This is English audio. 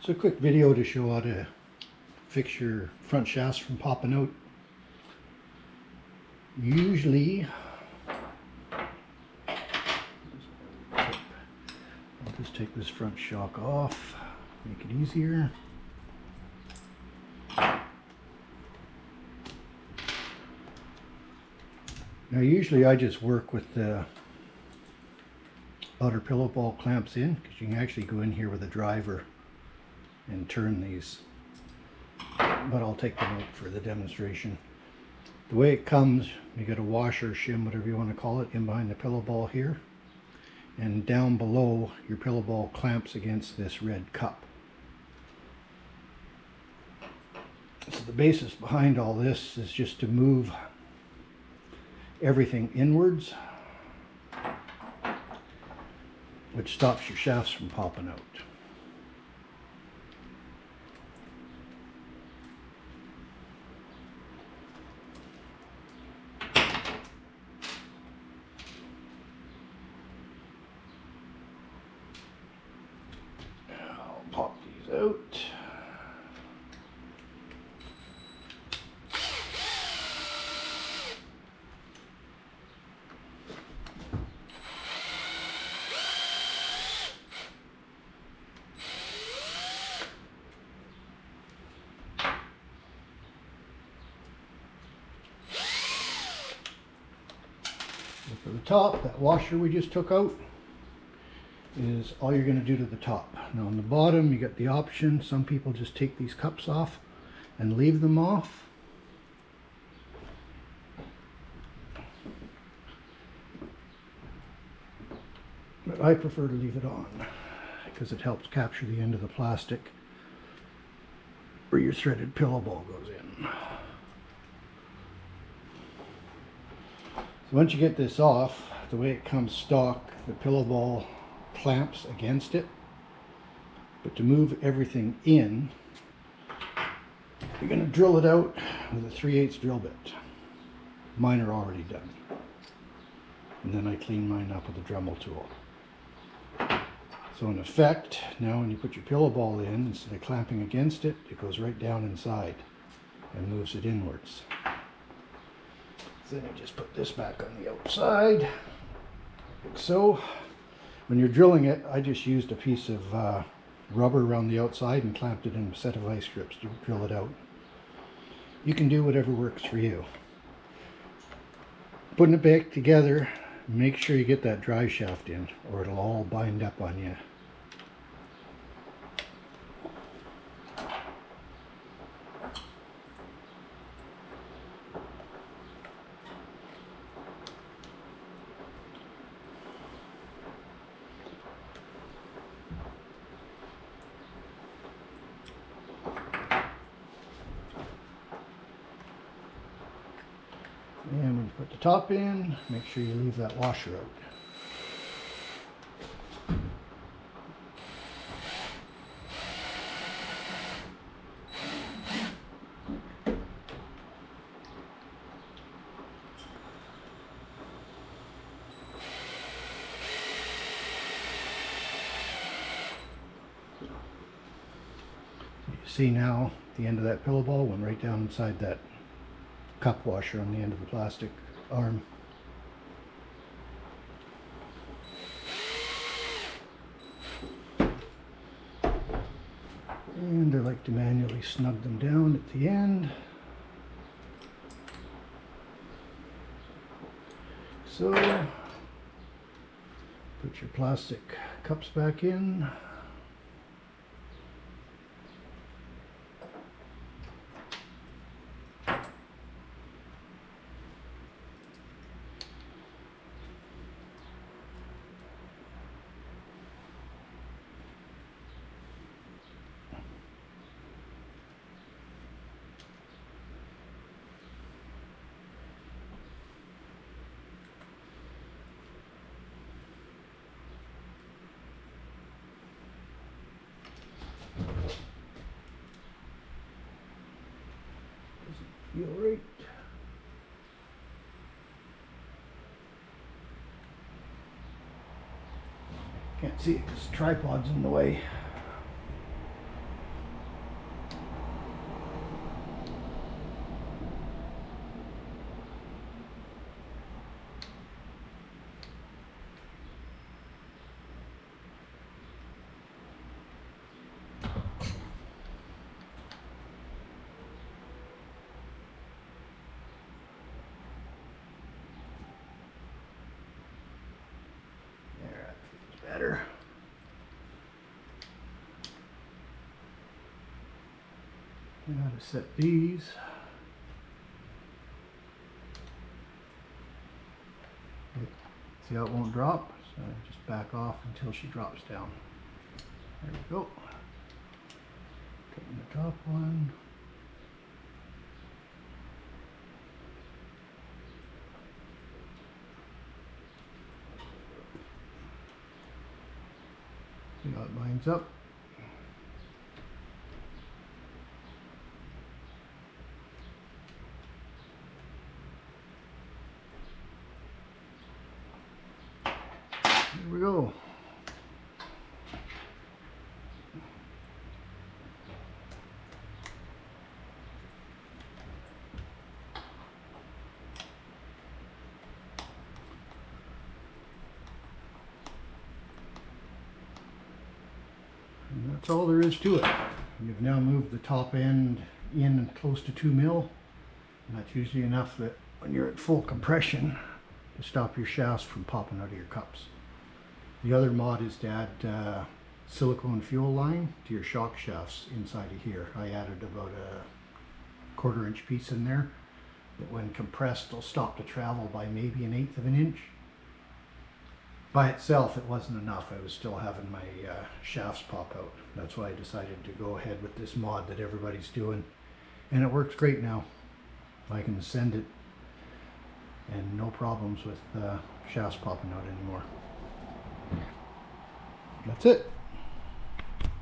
So a quick video to show how to fix your front shafts from popping out. Usually, I'll just take this front shock off, make it easier. Now usually I just work with the outer pillow ball clamps in, because you can actually go in here with a driver and turn these, but I'll take them out for the demonstration. The way it comes, you got a washer, shim, whatever you want to call it, in behind the pillow ball here, and down below your pillow ball clamps against this red cup. So the basis behind all this is just to move everything inwards, which stops your shafts from popping out. I'll pop these out. For the top, that washer we just took out is all you're going to do to the top. Now on the bottom you got the option, some people just take these cups off and leave them off. But I prefer to leave it on because it helps capture the end of the plastic where your threaded pillow ball goes in. Once you get this off, the way it comes stock, the pillow ball clamps against it. But to move everything in, you're going to drill it out with a 3/8 drill bit. Mine are already done. And then I clean mine up with a Dremel tool. So in effect, now when you put your pillow ball in, instead of clamping against it, it goes right down inside and moves it inwards. Then you just put this back on the outside, like so. When you're drilling it, I just used a piece of rubber around the outside and clamped it in a set of ice strips to drill it out. You can do whatever works for you. Putting it back together, make sure you get that drive shaft in or it'll all bind up on you. And when you put the top in, make sure you leave that washer out. You see now the end of that pillow ball went right down inside that cup washer on the end of the plastic arm. And I like to manually snug them down at the end. So, put your plastic cups back in. Feel right. Can't see it because the tripod's in the way. better. You know how to set these. See how it won't drop? So just back off until she drops down. There we go. Taking the top one. See how it lines up. Here we go. And that's all there is to it. You've now moved the top end in close to 2 mil. And that's usually enough that when you're at full compression to stop your shafts from popping out of your cups. The other mod is to add silicone fuel line to your shock shafts inside of here. I added about a 1/4 inch piece in there that when compressed will stop the travel by maybe 1/8 of an inch. By itself it wasn't enough. I was still having my shafts pop out. That's why I decided to go ahead with this mod that everybody's doing. And it works great now. I can send it and no problems with shafts popping out anymore. That's it.